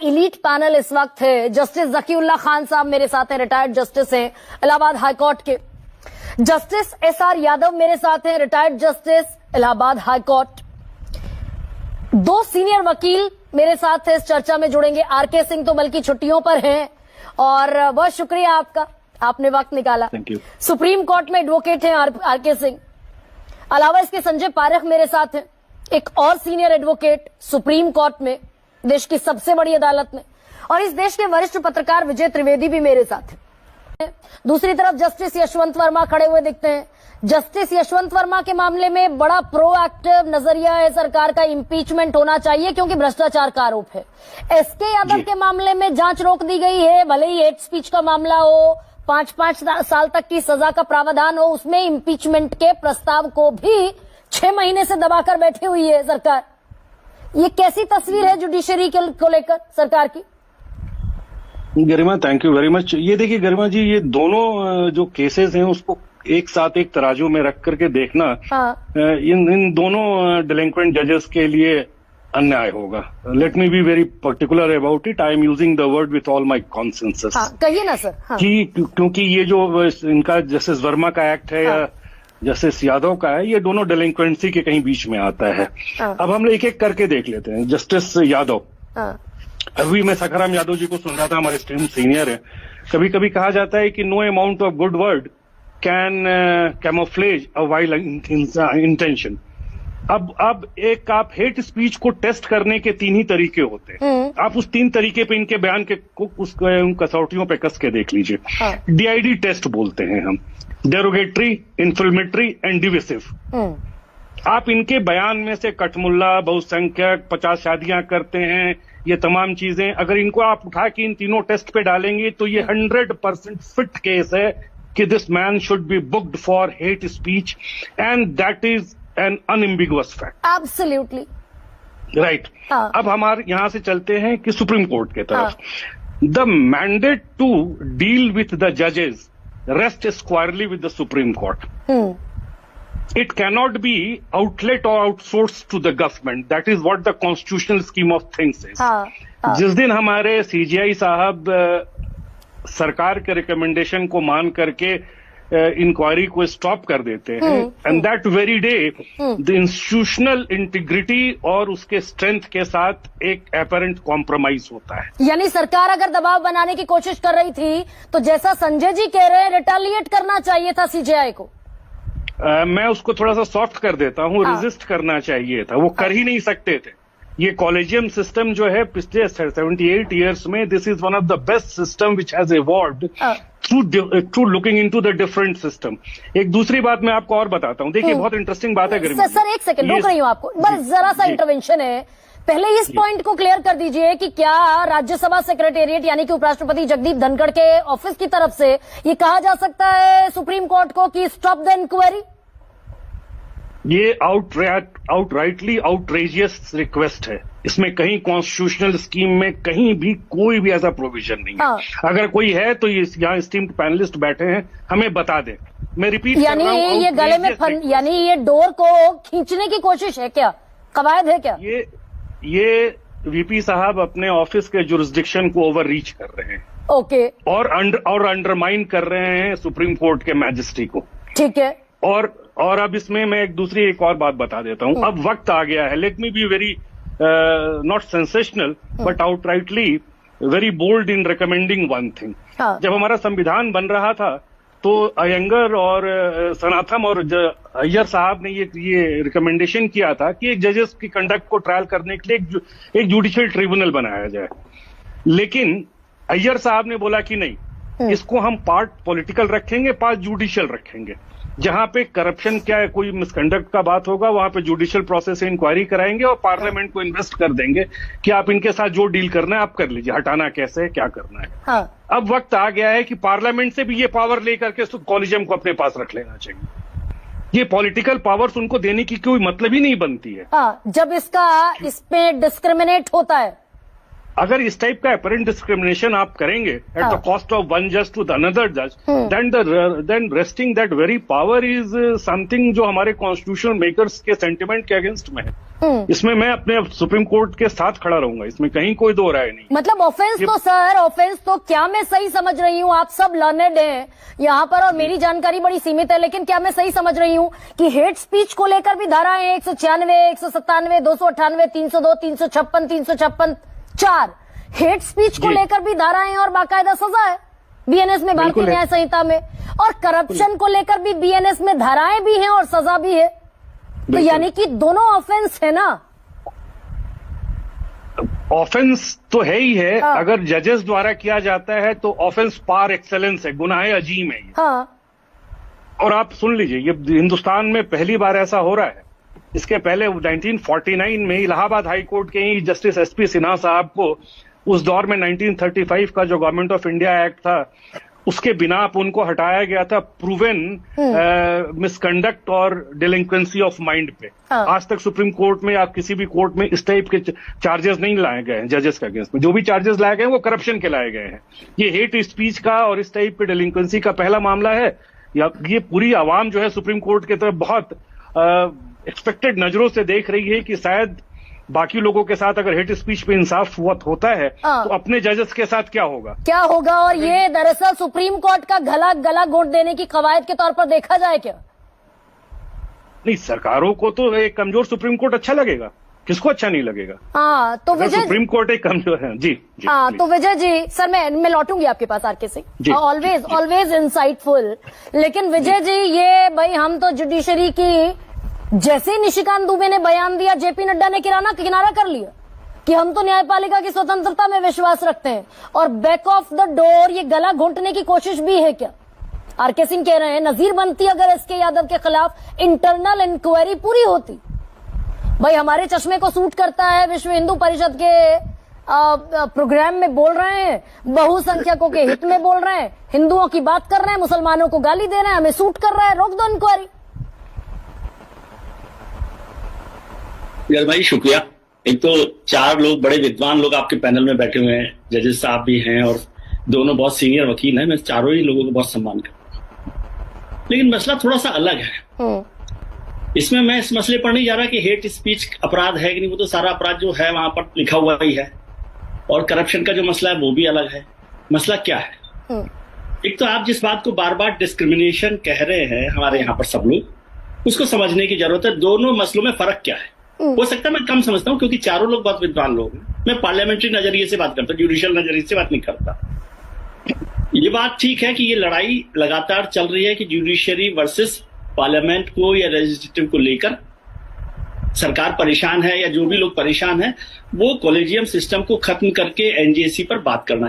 Elite panel इस वक्त है। जस्टिस जकीउल्ला खान साहब मेरे साथ हैं, रिटायर्ड जस्टिस हैं इलाहाबाद हाईकोर्ट के। जस्टिस एसआर यादव मेरे साथ हैं, रिटायर्ड जस्टिस इलाहाबाद हाईकोर्ट। दो सीनियर वकील मेरे साथ इस चर्चा में जुड़ेंगे। आरके सिंह तो बल्कि छुट्टियों पर हैं और बहुत शुक्रिया आपका, आपने वक्त निकाला। Thank you. सुप्रीम कोर्ट में एडवोकेट हैं आरके सिंह। अलावा इसके संजय पारेख मेरे साथ हैं, एक और सीनियर एडवोकेट सुप्रीम कोर्ट में, देश की सबसे बड़ी अदालत में। और इस देश के वरिष्ठ पत्रकार विजय त्रिवेदी भी मेरे साथ हैं। दूसरी तरफ जस्टिस यशवंत वर्मा खड़े हुए दिखते हैं। जस्टिस यशवंत वर्मा के मामले में बड़ा प्रोएक्टिव नजरिया है सरकार का, इंपीचमेंट होना चाहिए क्योंकि भ्रष्टाचार का आरोप है। एसके यादव के मामले में जांच रोक दी गई है, भले ही हेट स्पीच का मामला हो, 5-5 साल तक की सजा का प्रावधान हो, उसमें इंपीचमेंट के प्रस्ताव को भी 6 महीने से दबाकर बैठी हुई है सरकार। ये कैसी तस्वीर है जुडिशरी को लेकर सरकार की? गरिमा, थैंक यू वेरी मच। ये देखिए गरिमा जी, ये दोनों जो केसेस हैं उसको एक साथ एक तराजू में रख करके देखना, इन दोनों डिलिंक्वेंट जजेस के लिए अन्याय होगा। Late me be very particular about it. I am using the word with all my consensus. कहिए ना सर। क्योंकि ये जो इनका जस्टिस वर्मा का एक्ट है या जस्टिस यादव का है, ये दोनों डिलिंक्वेंसी के कहीं बीच में आता है। अब हम एक एक करके देख लेते हैं। जस्टिस यादव, अभी मैं सखाराम यादव जी को सुन रहा था, हमारे स्ट्रीम सीनियर है। कभी कभी कहा जाता है कि no amount of good word can camouflage a wild intention. अब एक आप हेट स्पीच को टेस्ट करने के 3 ही तरीके होते हैं। आप उस 3 तरीके पे इनके बयान के उन कसौटियों पे कस के देख लीजिए। डीआईडी टेस्ट बोलते हैं हम, डेरोगेटरी, इन्फ्लेमेटरी एंड डिविसिव। आप इनके बयान में से कठमुल्ला, बहुसंख्यक, 50 शादियां करते हैं, ये तमाम चीजें अगर इनको आप उठा के इन तीनों टेस्ट पे डालेंगे तो ये 100% फिट केस है कि this man should be booked for hate speech and that is an unambiguous fact. Absolutely right. अब हमारे यहां से चलते हैं कि सुप्रीम कोर्ट के तरफ। The mandate to deal with the जजेस rest squarely with the Supreme Court. It cannot be outlet or outsourced to the government. That is what the constitutional scheme of things is. जिस दिन हमारे CGI साहब सरकार के recommendation को मान करके इंक्वायरी को स्टॉप कर देते हैं, and that very day the institutional integrity और उसके स्ट्रेंथ के साथ एक एपरेंट कॉम्प्रोमाइज होता है। यानी सरकार अगर दबाव बनाने की कोशिश कर रही थी तो जैसा संजय जी कह रहे हैं, रिटेलिएट करना चाहिए था सीजीआई को। मैं उसको थोड़ा सा सॉफ्ट कर देता हूँ, रेजिस्ट करना चाहिए था। वो कर ही नहीं सकते थे। ये कॉलेजियम सिस्टम जो है पिछले 78 ईयर्स में, this is one of the best system which has evolved through looking into the different system. एक दूसरी बात मैं आपको और बताता हूँ। देखिए बहुत इंटरेस्टिंग बात है गरिमा। सर एक सेकंड रोक रही हूँ आपको, बस जरा सा इंटरवेंशन है। पहले इस पॉइंट को क्लियर कर दीजिए कि क्या राज्यसभा सेक्रेटेरिएट यानी कि उपराष्ट्रपति जगदीप धनखड़ के ऑफिस की तरफ से ये कहा जा सकता है सुप्रीम कोर्ट को कि स्टॉप द इंक्वायरी? ये आउटराइटली आउटरेजियस रिक्वेस्ट है। इसमें कहीं कॉन्स्टिट्यूशनल स्कीम में कहीं भी कोई भी ऐसा प्रोविजन नहीं है। अगर कोई है तो यहाँ स्टीम्ड पैनलिस्ट बैठे हैं, हमें बता दें। मैं रिपीट कर रहा हूं, ये गले में यानी ये डोर को खींचने की कोशिश है क्या? कवायद है क्या? ये वीपी साहब अपने ऑफिस के जुरिस्डिक्शन को ओवर रीच कर रहे हैं। ओके। और अंडरमाइन कर रहे हैं सुप्रीम कोर्ट के मैजिस्ट्री को। ठीक है। और अब इसमें मैं एक और बात बता देता हूं। अब वक्त आ गया है, let me be very not sensational but outrightly very bold in recommending one thing. जब हमारा संविधान बन रहा था तो अयंगर और सनातम और अय्यर साहब ने ये रिकमेंडेशन किया था कि एक जजेस की कंडक्ट को ट्रायल करने के लिए एक जुडिशियल ट्रिब्यूनल बनाया जाए। लेकिन अय्यर साहब ने बोला कि नहीं, इसको हम पार्ट पॉलिटिकल रखेंगे, पार्ट जुडिशियल रखेंगे। जहां पे करप्शन क्या है, कोई मिसकंडक्ट का बात होगा, वहां पे जुडिशियल प्रोसेस से इंक्वायरी कराएंगे और पार्लियामेंट को इन्वेस्ट कर देंगे कि आप इनके साथ जो डील करना है आप कर लीजिए, हटाना कैसे है, क्या करना है। अब वक्त आ गया है कि पार्लियामेंट से भी ये पावर लेकर के कॉलेजियम को अपने पास रख लेना चाहिए। ये पॉलिटिकल पावर्स उनको देने की कोई मतलब ही नहीं बनती है। जब इस पे डिस्क्रिमिनेट होता है अगर इस टाइप का अपरेंट डिस्क्रिमिनेशन आप करेंगे at the cost of one जज टू द अनदर जज, then resting that very power is something जो हमारे कॉन्स्टिट्यूशनल मेकर्स के सेंटिमेंट के अगेंस्ट में है। इसमें मैं अपने सुप्रीम कोर्ट के साथ खड़ा रहूंगा, इसमें कहीं कोई दो राय नहीं। मतलब ऑफेंस तो सर, ऑफेंस तो क्या मैं सही समझ रही हूँ, आप सब लर्नेड हैं यहाँ पर और मेरी जानकारी बड़ी सीमित है, लेकिन क्या मैं सही समझ रही हूँ कि हेट स्पीच को लेकर भी धाराएं 196, 197, 298, 302, 356, 356, 4 हेट स्पीच को लेकर भी धाराएं और बाकायदा सजा है बीएनएस में, भारतीय न्याय संहिता में, और करप्शन को लेकर भी बीएनएस में धाराएं भी हैं और सजा भी है, तो यानी कि दोनों ऑफेंस है ना। ऑफेंस तो है ही है। अगर जजेस द्वारा किया जाता है तो ऑफेंस पार एक्सेलेंस है, गुनाह अजीम है ये। और आप सुन लीजिए, ये हिंदुस्तान में पहली बार ऐसा हो रहा है। इसके पहले 1949 में इलाहाबाद हाई कोर्ट के ही जस्टिस एसपी सिन्हा साहब को उस दौर में 1935 का जो गवर्नमेंट ऑफ इंडिया एक्ट था उसके बिना पर उनको हटाया गया था प्रूवन मिसकंडक्ट और डिलिंक्वेंसी ऑफ माइंड पे। आज तक सुप्रीम कोर्ट में या किसी भी कोर्ट में इस टाइप के चार्जेस नहीं लाए गए हैं जजेस के अगेंस्ट में। जो भी चार्जेस लाए गए हैं वो करप्शन के लाए गए हैं। ये हेट स्पीच का और इस टाइप के डिलिंक्वेंसी का पहला मामला है। या ये पूरी आवाम जो है सुप्रीम कोर्ट की तरफ बहुत एक्सपेक्टेड नजरों से देख रही है कि शायद बाकी लोगों के साथ अगर हेट स्पीच पे इंसाफ होता है तो अपने जजेस के साथ क्या होगा। और ये दरअसल सुप्रीम कोर्ट का गला घोंट देने की कवायद के तौर पर देखा जाए क्या? नहीं, सरकारों को तो एक कमजोर सुप्रीम कोर्ट अच्छा लगेगा, किसको अच्छा नहीं लगेगा। तो विजय, सुप्रीम कोर्ट एक कमजोर है। जी। तो विजय जी, सर मैं लौटूंगी आपके पास आरके सिंह, ऑलवेज इंसाइटफुल। लेकिन विजय जी, ये भाई हम तो जुडिशरी की, जैसे निशिकांत दुबे ने बयान दिया, जेपी नड्डा ने किनारा कर लिया कि हम तो न्यायपालिका की स्वतंत्रता में विश्वास रखते हैं, और बैक ऑफ द डोर ये गला घोंटने की कोशिश भी है क्या? आरके सिंह कह रहे हैं नजीर बनती अगर एसके यादव के खिलाफ इंटरनल इंक्वायरी पूरी होती। भाई हमारे चश्मे को सूट करता है, विश्व हिंदू परिषद के प्रोग्राम में बोल रहे हैं, बहुसंख्यकों के हित में बोल रहे हैं, हिंदुओं की बात कर रहे हैं, मुसलमानों को गाली दे रहे हैं, हमें सूट कर रहा है, रोक दो इंक्वायरी। यार भाई शुक्रिया। एक तो 4 लोग बड़े विद्वान लोग आपके पैनल में बैठे हुए हैं, जजेस साहब भी हैं और दोनों बहुत सीनियर वकील हैं। मैं चारों ही लोगों को बहुत सम्मान करता हूं, लेकिन मसला थोड़ा सा अलग है। इसमें मैं इस मसले पर नहीं जा रहा कि हेट स्पीच अपराध है कि नहीं, वो तो सारा अपराध जो है वहां पर लिखा हुआ ही है, और करप्शन का जो मसला है वो भी अलग है। मसला क्या है? एक तो आप जिस बात को बार बार डिस्क्रिमिनेशन कह रहे हैं हमारे यहाँ पर सब लोग, उसको समझने की जरूरत है। दोनों मसलों में फर्क क्या है? हो सकता है मैं कम समझता हूं क्योंकि चारों लोग बहुत विद्वान लोग हैं। मैं पार्लियामेंट्री नजरिए से बात करता हूं, जुडिशियल नजरिए से बात नहीं करता। ये बात ठीक है कि ये लड़ाई लगातार चल रही है कि जुडिशरी वर्सेस पार्लियामेंट को या लेजिस्लेटिव को लेकर सरकार परेशान है, या जो भी लोग परेशान हैं वो कॉलेजियम सिस्टम को खत्म करके एनजेसी पर बात करना